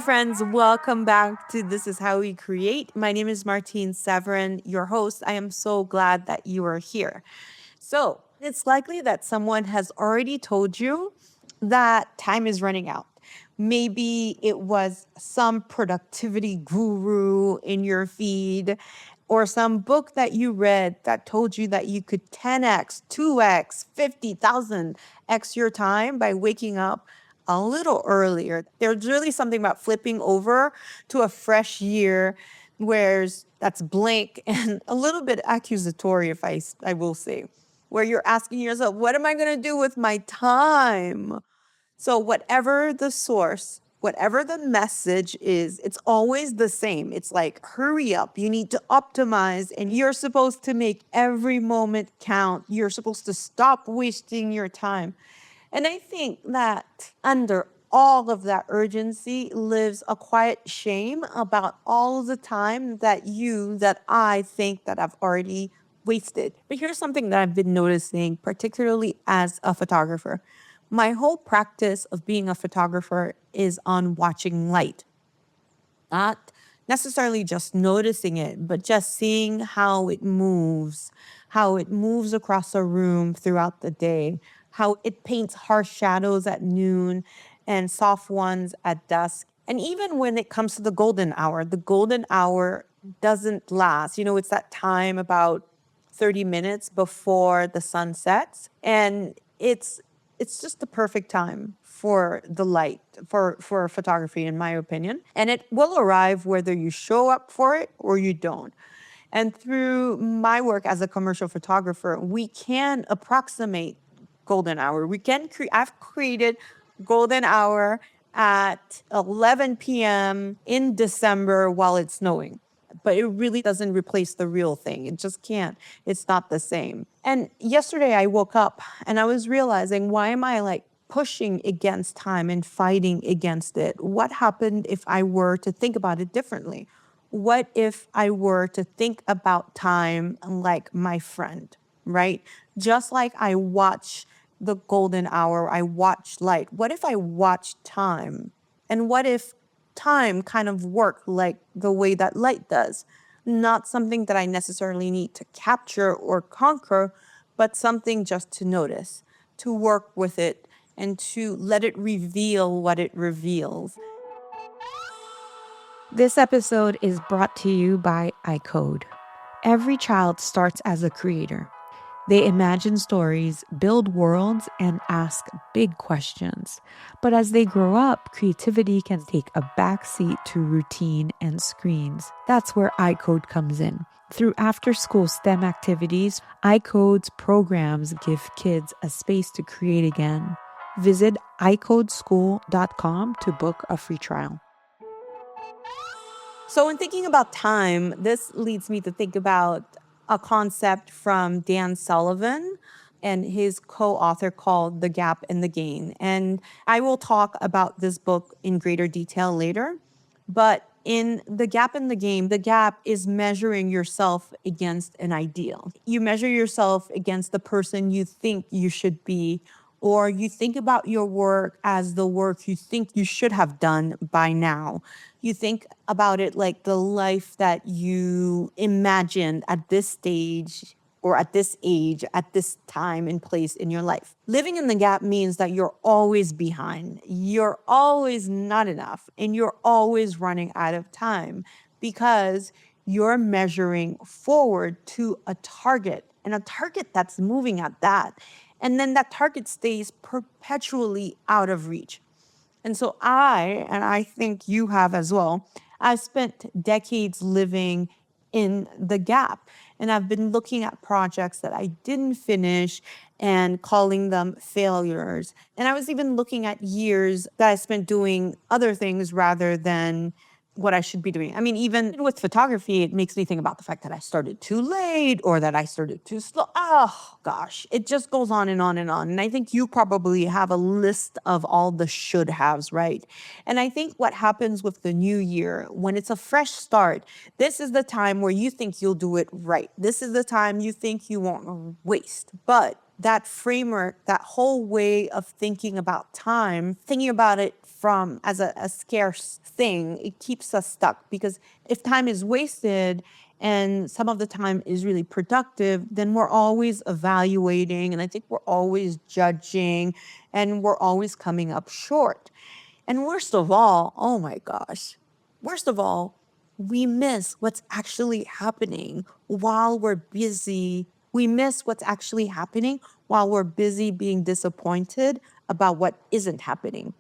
friends. Welcome back to This Is How We Create. My name is Martine Severin, your host. I am so glad that you are here. So, it's likely that someone has already told you that time is running out. Maybe it was some productivity guru in your feed or some book that you read that told you that you could 10x, 2x, 50,000x your time by waking up a little earlier. There's really something about flipping over to a fresh year where that's blank and a little bit accusatory, if I will say, where you're asking yourself, what am I going to do with my time? So whatever the source, whatever the message is, it's always the same. It's like, hurry up. You need to optimize and you're supposed to make every moment count. You're supposed to stop wasting your time. And I think that under all of that urgency lives a quiet shame about all of the time that I think that I've already wasted. But here's something that I've been noticing, particularly as a photographer. My whole practice of being a photographer is on watching light, not necessarily just noticing it, but just seeing how it moves across a room throughout the day, how it paints harsh shadows at noon and soft ones at dusk. And even when it comes to the golden hour doesn't last. You know, it's that time about 30 minutes before the sun sets. And it's just the perfect time for the light, for photography, in my opinion. And it will arrive whether you show up for it or you don't. And through my work as a commercial photographer, we can approximate golden hour. I've created golden hour at 11 p.m. in December while it's snowing. But it really doesn't replace the real thing. It just can't. It's not the same. And yesterday I woke up and I was realizing, why am I like pushing against time and fighting against it? What happened if I were to think about it differently? What if I were to think about time like my friend, right? Just like I watch the golden hour, I watch light. What if I watch time? And what if time kind of worked like the way that light does? Not something that I necessarily need to capture or conquer, but something just to notice, to work with it, and to let it reveal what it reveals. This episode is brought to you by iCode. Every child starts as a creator. They imagine stories, build worlds, and ask big questions. But as they grow up, creativity can take a backseat to routine and screens. That's where iCode comes in. Through after-school STEM activities, iCode's programs give kids a space to create again. Visit icodeschool.com to book a free trial. So in thinking about time, this leads me to think about a concept from Dan Sullivan and his co-author called The Gap and the Gain. And I will talk about this book in greater detail later. But in The Gap and the Gain, the gap is measuring yourself against an ideal. You measure yourself against the person you think you should be, or you think about your work as the work you think you should have done by now. You think about it like the life that you imagined at this stage or at this age, at this time and place in your life. Living in the gap means that you're always behind. You're always not enough, and you're always running out of time because you're measuring forward to a target, and a target that's moving at that. And then that target stays perpetually out of reach. And so I think you have as well, I've spent decades living in the gap. And I've been looking at projects that I didn't finish and calling them failures. And I was even looking at years that I spent doing other things rather than what I should be doing. I mean, even with photography, it makes me think about the fact that I started too late or that I started too slow. Oh, gosh, it just goes on and on and on. And I think you probably have a list of all the should haves, right? And I think what happens with the new year, when it's a fresh start, this is the time where you think you'll do it right. This is the time you think you won't waste. But that framework, that whole way of thinking about time, thinking about it from as a scarce thing, it keeps us stuck. Because if time is wasted and some of the time is really productive, then we're always evaluating, and I think we're always judging, and we're always coming up short. And worst of all, oh my gosh, worst of all, we miss what's actually happening while we're busy. We miss what's actually happening while we're busy being disappointed about what isn't happening.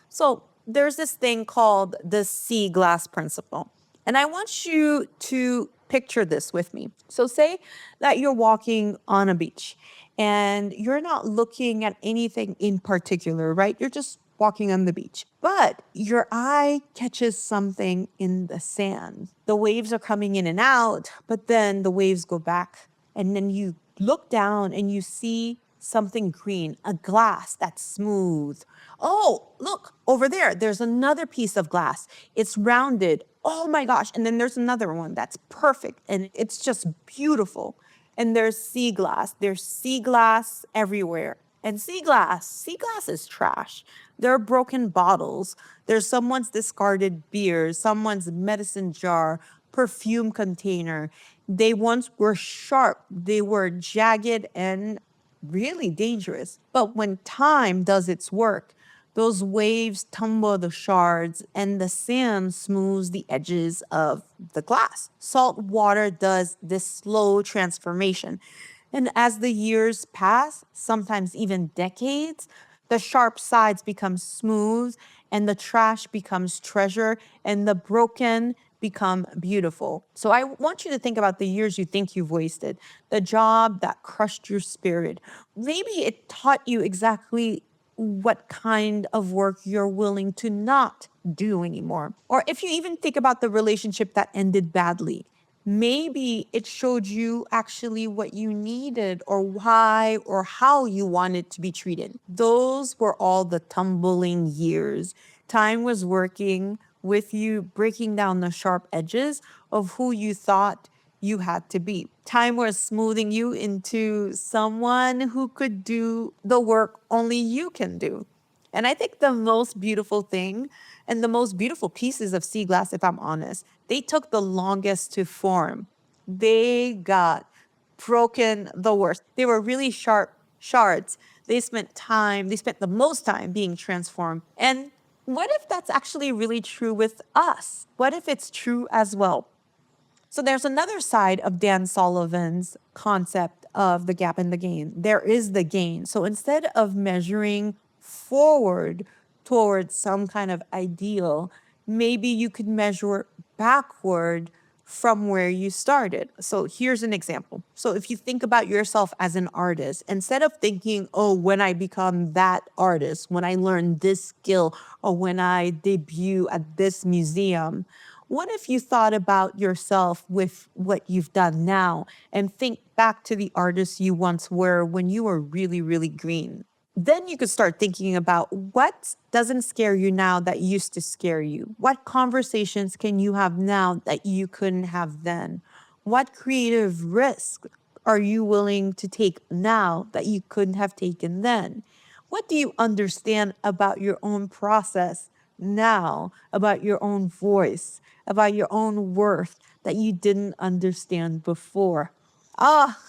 So there's this thing called the sea glass principle. And I want you to picture this with me. So say that you're walking on a beach and you're not looking at anything in particular, right? You're just walking on the beach, but your eye catches something in the sand. The waves are coming in and out, but then the waves go back. And then you look down and you see something green, a glass that's smooth. Oh, look over there. There's another piece of glass. It's rounded. Oh my gosh. And then there's another one that's perfect and it's just beautiful. And there's sea glass. There's sea glass everywhere. And sea glass is trash. There are broken bottles. There's someone's discarded beer, someone's medicine jar, perfume container. They once were sharp, they were jagged and really dangerous. But when time does its work, those waves tumble the shards and the sand smooths the edges of the glass. Salt water does this slow transformation. And as the years pass, sometimes even decades, the sharp sides become smooth and the trash becomes treasure and the broken become beautiful. So I want you to think about the years you think you've wasted, the job that crushed your spirit. Maybe it taught you exactly what kind of work you're willing to not do anymore. Or if you even think about the relationship that ended badly, maybe it showed you actually what you needed or why or how you wanted to be treated. Those were all the tumbling years. Time was working with you, breaking down the sharp edges of who you thought you had to be. Time was smoothing you into someone who could do the work only you can do. And I think the most beautiful thing and the most beautiful pieces of sea glass, if I'm honest, they took the longest to form. They got broken the worst. They were really sharp shards. They spent the most time being transformed. And what if that's actually really true with us? What if it's true as well? So there's another side of Dan Sullivan's concept of the gap and the gain. There is the gain. So instead of measuring forward towards some kind of ideal, maybe you could measure backward from where you started. So here's an example. So if you think about yourself as an artist, instead of thinking, oh, when I become that artist, when I learn this skill, or when I debut at this museum, what if you thought about yourself with what you've done now and think back to the artist you once were when you were really, really green? Then you could start thinking about what doesn't scare you now that used to scare you. What conversations can you have now that you couldn't have then? What creative risk are you willing to take now that you couldn't have taken then? What do you understand about your own process now, about your own voice, about your own worth that you didn't understand before? Ah,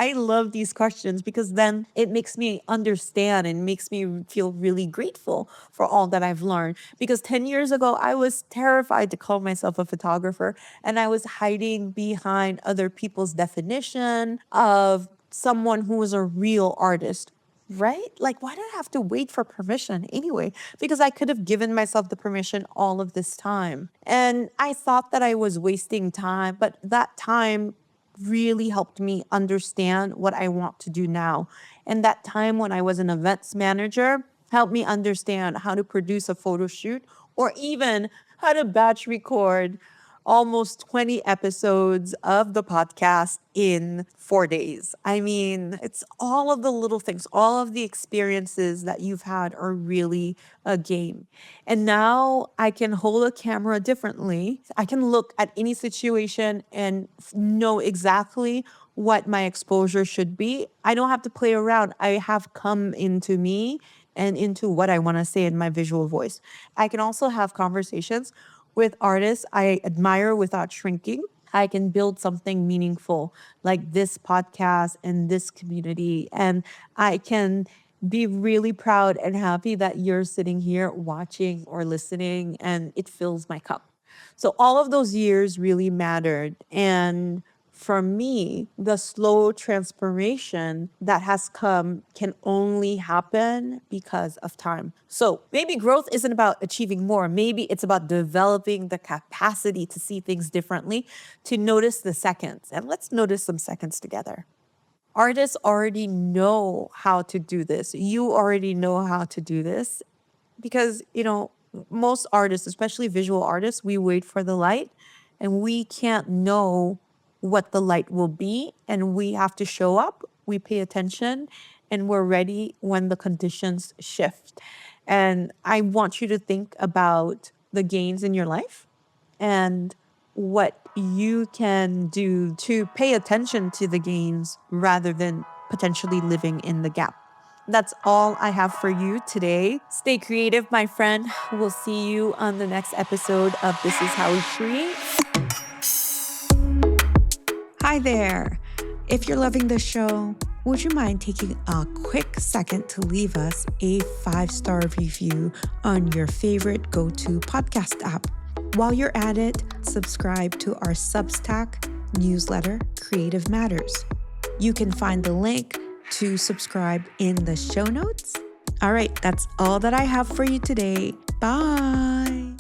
I love these questions because then it makes me understand and makes me feel really grateful for all that I've learned. Because 10 years ago, I was terrified to call myself a photographer and I was hiding behind other people's definition of someone who was a real artist. Right? Like, why did I have to wait for permission anyway? Because I could have given myself the permission all of this time. And I thought that I was wasting time, but that time really helped me understand what I want to do now. And that time when I was an events manager helped me understand how to produce a photo shoot or even how to batch record almost 20 episodes of the podcast in 4 days. I mean, it's all of the little things, all of the experiences that you've had are really a game. And now I can hold a camera differently. I can look at any situation and know exactly what my exposure should be. I don't have to play around. I have come into me and into what I want to say in my visual voice. I can also have conversations with artists I admire without shrinking. I can build something meaningful like this podcast and this community. And I can be really proud and happy that you're sitting here watching or listening, and it fills my cup. So all of those years really mattered. And for me, the slow transformation that has come can only happen because of time. So maybe growth isn't about achieving more. Maybe it's about developing the capacity to see things differently, to notice the seconds. And let's notice some seconds together. Artists already know how to do this. You already know how to do this because, most artists, especially visual artists, we wait for the light and we can't know what the light will be. And we have to show up, we pay attention, and we're ready when the conditions shift. And I want you to think about the gains in your life and what you can do to pay attention to the gains rather than potentially living in the gap. That's all I have for you today. Stay creative, my friend. We'll see you on the next episode of This Is How We Create. Hi there. If you're loving the show, would you mind taking a quick second to leave us a 5-star review on your favorite go-to podcast app? While you're at it, subscribe to our Substack newsletter, Creative Matters. You can find the link to subscribe in the show notes. All right, that's all that I have for you today. Bye.